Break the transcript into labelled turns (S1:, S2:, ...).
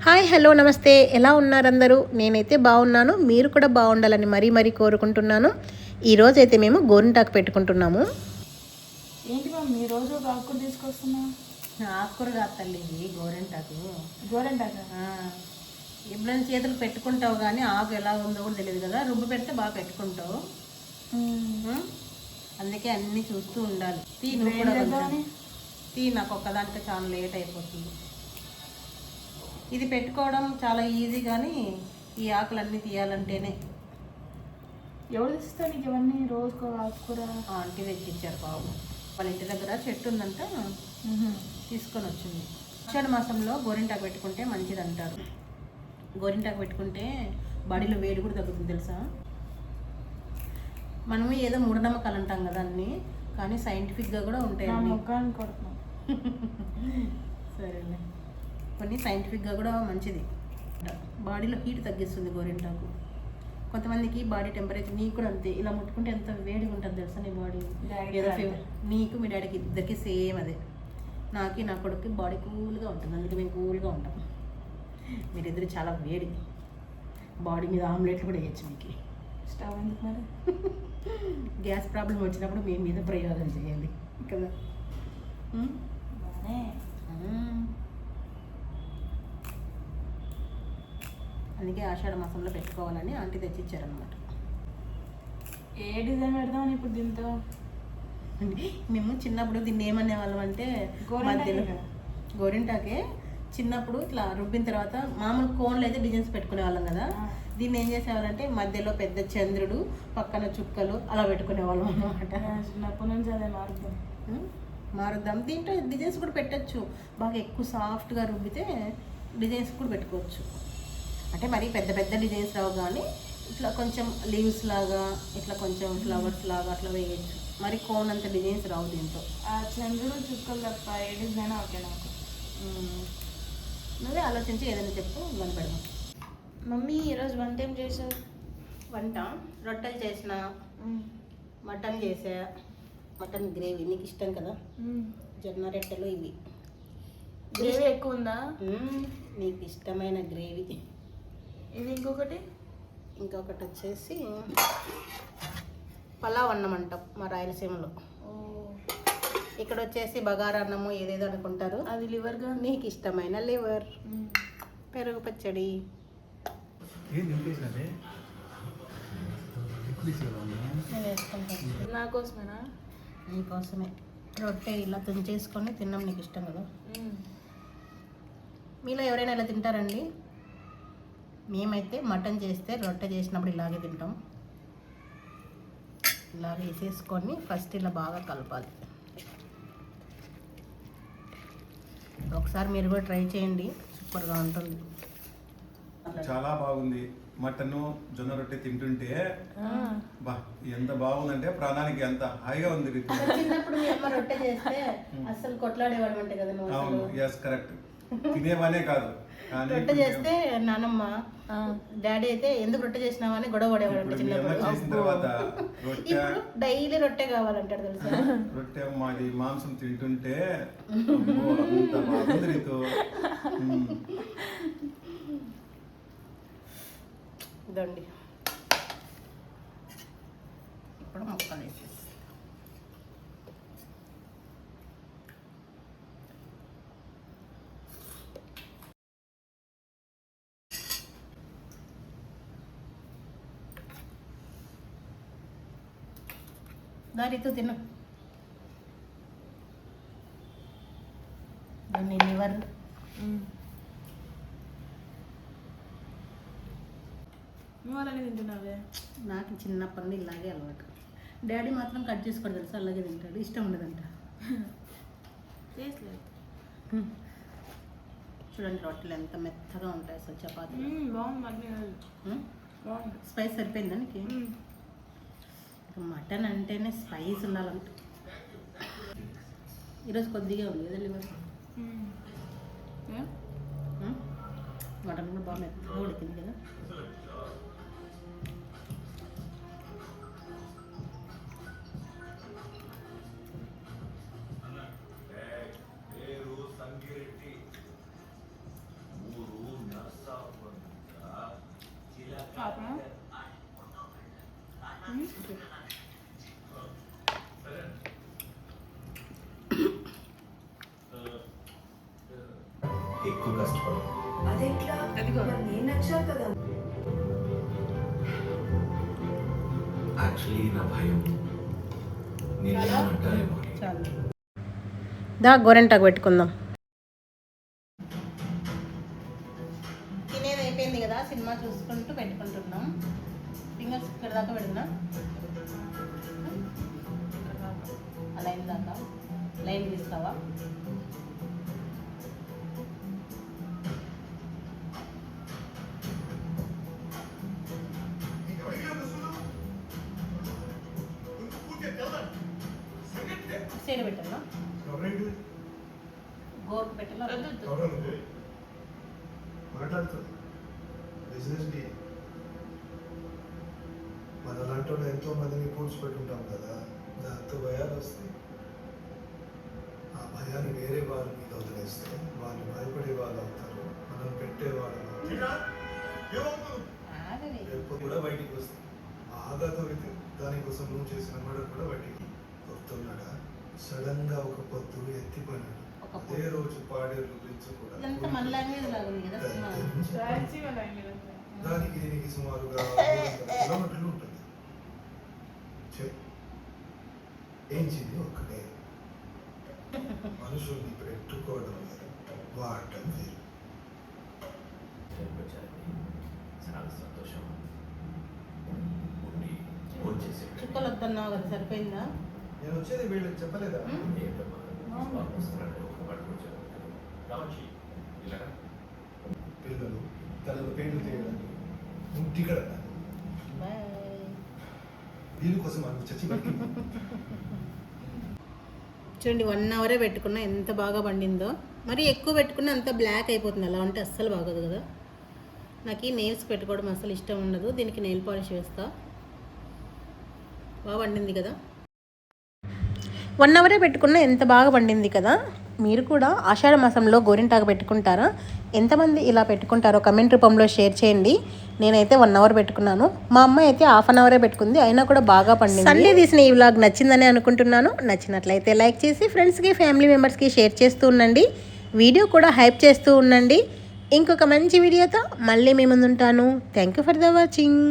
S1: Hi hello నమస్తే, ఎలా ఉన్నారు అందరూ? నేనైతే బాగున్నాను. మీరు కూడా బాగుండాలని మరీ కోరుకుంటున్నాను. ఈరోజైతే మేము గోరింటాకు పెట్టుకుంటున్నాము.
S2: ఏంటి మమ్మీ రోజు ఒక ఆకుకూర తీసుకొస్తున్నా?
S1: ఆకుకూర కాదు తల్లి, ఇది గోరింటాకు.
S2: గోరింటాక
S1: ఎప్పుడైనా చేతులు పెట్టుకుంటావు కానీ ఆకు ఎలా ఉందో కూడా తెలియదు కదా. రుబ్బు పెడితే బాగా పెట్టుకుంటావు. అందుకే అన్నీ చూస్తూ ఉండాలి. తీ నువ్వు కూడా కొంచెం తీ, నాకు ఒక్కదానికే చాలా లేట్ అయిపోతుంది. ఇది పెట్టుకోవడం చాలా ఈజీ, కానీ ఈ ఆకులన్నీ తీయాలంటేనే.
S2: ఎవరు తెస్తారు నీకు ఇవన్నీ? రోజుకో ఆకుకూర
S1: ఆంటీ తెచ్చిచ్చారు బాబు. వాళ్ళ ఇంటి దగ్గర చెట్టు ఉందంట, తీసుకొని వచ్చింది. ఆషాఢ మాసంలో గోరింటాకు పెట్టుకుంటే మంచిది అంటారు. గోరింటాకు పెట్టుకుంటే బాడీలో వేడి కూడా తగ్గుతుంది తెలుసా. మనము ఏదో మూఢనమ్మకాలు అంటాం కదా అన్నీ, కానీ సైంటిఫిక్గా కూడా ఉంటాయి అన్నీ. సరేలే, కొన్ని సైంటిఫిక్గా కూడా మంచిది. బాడీలో హీట్ తగ్గిస్తుంది గోరింటాకు. కొంతమందికి బాడీ టెంపరేచర్, నీకు కూడా అంతే, ఇలా ముట్టుకుంటే ఎంత వేడిగా ఉంటుంది తెలుసా నీ బాడీ. ఏదో నీకు మీ డాడీకి ఇద్దరికి సేమ్ అదే. నా కొడుకు బాడీ కూల్గా ఉంటుంది, అందుకే మేము కూల్గా ఉంటాం. మీరిద్దరు చాలా వేడి, బాడీ మీద ఆమ్లెట్లు కూడా వేయచ్చు మీకు.
S2: స్టవ్ ఎందుకు మరి?
S1: గ్యాస్ ప్రాబ్లం వచ్చినప్పుడు మీ మీద ప్రయోగం చేయాలి కదా. అందుకే ఆషాఢ మాసంలో పెట్టుకోవాలని ఆంటీ తెచ్చిచ్చారనమాట.
S2: ఏ డిజైన్ పెడదామని ఇప్పుడు దీంతో?
S1: మేము చిన్నప్పుడు దీన్ని ఏమనే వాళ్ళం అంటే, మధ్యలో గోరింటాకే చిన్నప్పుడు ఇట్లా రుబ్బిన తర్వాత మామూలు కోన్లు అయితే డిజైన్స్ పెట్టుకునే వాళ్ళం కదా. దీన్ని ఏం చేసేవాళ్ళంటే మధ్యలో పెద్ద చంద్రుడు, పక్కన చుక్కలు అలా పెట్టుకునే వాళ్ళం అనమాట.
S2: చిన్నప్పటి నుంచి అదే
S1: మారుద్దాం. దీంట్లో డిజైన్స్ కూడా పెట్టచ్చు. బాగా ఎక్కువ సాఫ్ట్గా రుబ్బితే డిజైన్స్ కూడా పెట్టుకోవచ్చు. అంటే మరీ పెద్ద డిజైన్స్ రావు, కానీ ఇట్లా కొంచెం లీవ్స్ లాగా, ఇట్లా కొంచెం ఫ్లవర్స్ లాగా అట్లా వేయచ్చు. మరి కోన్ అంత డిజైన్స్ రావు దీంతో.
S2: ఆ చంద్రుడు చుక్కలు తప్ప ఏ డిజైన్ ఓకే నాకు.
S1: నువ్వే ఆలోచించి ఏదైనా చెప్పు, దాన్ని పెడదాం.
S2: మమ్మీ ఈరోజు వంట ఏం చేసావు?
S1: వంట రొట్టెలు చేసిన, మటన్ చేసా. మటన్ గ్రేవీ నీకు ఇష్టం కదా, జొన్న రొట్టెలు ఇవి.
S2: గ్రేవీ ఎక్కువ ఉందా?
S1: నీకు ఇష్టమైన గ్రేవీ
S2: ఇది.
S1: ఇంకొకటి వచ్చేసి పలావ్ అన్నం అంటాం మా రాయలసీమలో. ఇక్కడ వచ్చేసి బగారా అన్నము ఏదేదో అనుకుంటారు,
S2: అది లివర్గా.
S1: నీకు ఇష్టమైన లివర్. పెరుగు పచ్చడి.
S2: నా కోసమేనా?
S1: నీకోసమే. రొట్టె ఇలా తుంచేసుకొని తిన్నాం, నీకు ఇష్టం కదా. మీలో ఎవరైనా ఇలా తింటారండి? మేమైతే మటన్ చేస్తే రొట్టె చేసినప్పుడు ఇలాగే తింటాం. ఇలా వేసేసుకొని ఫస్ట్ ఇలా బాగా కలపాలి. ఒకసారి మీరు కూడా ట్రై చేయండి, సూపర్గా ఉంటుంది.
S3: చాలా బాగుంది. మటన్ జొన్న రొట్టె తింటుంటే బా ఎంత బాగుందంటే ప్రాణానికి ఎంత హాయిగా ఉంది.
S1: చిన్నప్పుడు మీ అమ్మ రొట్టె చేస్తే అసలు కొట్లాడేవాడు అంటే కదా.
S3: అవును, ఎస్ కరెక్ట్. తినేవానే కాదు,
S1: రొట్టె చేస్తే నానమ్మ, డాడీ అయితే ఎందుకు రొట్టె చేసినావా అని గొడవ పడేవాడు చిన్నప్పుడు. ఇప్పుడు డైలీ రొట్టె కావాలంటాడు తెలుసా.
S3: రొట్టె మాది మాంసం తింటుంటే అంత బాగుంది రీతు.
S1: ఇదండి, ఇప్పుడు ముక్కలు వేసేసి దానితో తిను. దాన్ని లివర్.
S2: వాళ్ళని తింటున్నావే?
S1: నాకు చిన్నప్పటి నుండి ఇలాగే అలవాటు. డాడీ మాత్రం కట్ చేసుకోడు తెలుసు, అలాగే తింటాడు, ఇష్టం ఉండదంట. చూడండి రొట్టెలు ఎంత మెత్తగా ఉంటాయి అసలు, చపాతీ.
S2: బాగుంది.
S1: స్పైస్ సరిపోయిందా నీకు? మటన్ అంటేనే స్పైస్ ఉండాలంట. ఈరోజు కొద్దిగా ఉంది కదా లివర్. మటన్ కూడా బాగా మెత్తగా ఉడికింది కదా.
S4: ఎక్కువ కష్టపడు.
S5: అదెట్లా?
S1: అదిగో.
S5: మరి నేను నచ్చా కదా.
S4: యాక్చువల్లీ నా భయం నేనేమంటారేమో.
S1: చాలు దా గోరెంటాకు పెట్టుకుందాం. తినేది అయిపోయింది కదా, సినిమా చూసుకుంటూ పెట్టుకుంటున్నాం. ఫింగర్స్ ఇక్కడ దాకా పెడుతున్నా, ఆ లైన్ దాకా. లైన్ తీస్తావా? సైడ్ పెట్టాలా? గోరుకు పెట్టాలా?
S6: మాట్లాడుతుంది బిజినెస్ కి మన అలాంటి వాళ్ళు ఎంతో మందిని పూడ్చిపెట్టుంటాం కదా, దాంతో భయాలు వస్తాయి. ఆ భయాన్ని వేరే వాళ్ళ మీద వదిలేస్తే వాళ్ళు భయపడే వాళ్ళు అవుతారు, మనం పెట్టే వాళ్ళు
S1: ఆగని.
S6: కూడా బయటికి వస్తాయి. బాగా తొలితే దానికోసం నువ్వు చేసిన మర్డర్ కూడా బయటికి వస్తున్నాడా. సడన్ గా ఒక పొద్దు ఎత్తిపోయినాడు. అదే రోజు పాడేరు గురించి కూడా
S1: ఇదంతా మన లాంగ్వేజ్ లాగా ఉంది కదా సినిమా.
S2: రాయలసీమ లాంగ్వేజ్ అంతా.
S6: దానికి దీనికి సుమారుగా 300 కిలోమీటర్లు ఉంటుంది. ఏంచింది ఒక్కటే, మనుషుల్ని పెట్టుకోవడం వేరు, వాడటం వేరు.
S4: చాలా సంతోషం. ఉండి ఫోన్ చేసి
S1: చుక్కలు వద్దన్నావు కదా, సరిపోయిందా?
S6: నేను వచ్చేది వీళ్ళకి చెప్పలేదా? పిల్లలు తనకు పెయింట్లు తీయడానికి ఇంటికడ
S1: బాయ్.
S6: వీళ్ళ కోసం మనం చచ్చి బతికి.
S1: చూడండి 1 అవరే పెట్టుకున్నా ఎంత బాగా పండిందో. మరి ఎక్కువ పెట్టుకున్నా అంత బ్లాక్ అయిపోతుంది. అలా ఉంటే అస్సలు బాగోదు కదా. నాకు ఈ నెయిల్స్ పెట్టుకోవడం అస్సలు ఇష్టం ఉండదు. దీనికి నెయిల్ పాలిష్ వేస్తా. బాగా పండింది కదా. 1 అవరే పెట్టుకున్నా ఎంత బాగా పండింది కదా. మీరు కూడా ఆషాఢ మాసంలో గోరింటాకు పెట్టుకుంటారా? ఎంతమంది ఇలా పెట్టుకుంటారో కమెంట్ రూపంలో షేర్ చేయండి. నేనైతే 1 అవర్ పెట్టుకున్నాను. మా అమ్మాయి అయితే ½ అన్ అవరే పెట్టుకుంది, అయినా కూడా బాగా పండింది. సండే తీసిన ఈ వ్లాగ్ నచ్చిందని అనుకుంటున్నాను. నచ్చినట్లయితే లైక్ చేసి ఫ్రెండ్స్కి, ఫ్యామిలీ మెంబర్స్కి షేర్ చేస్తూ ఉండండి. వీడియో కూడా హైప్ చేస్తూ ఉండండి. ఇంకొక మంచి వీడియోతో మళ్ళీ మీ ముందుంటాను. Thank you for the watching.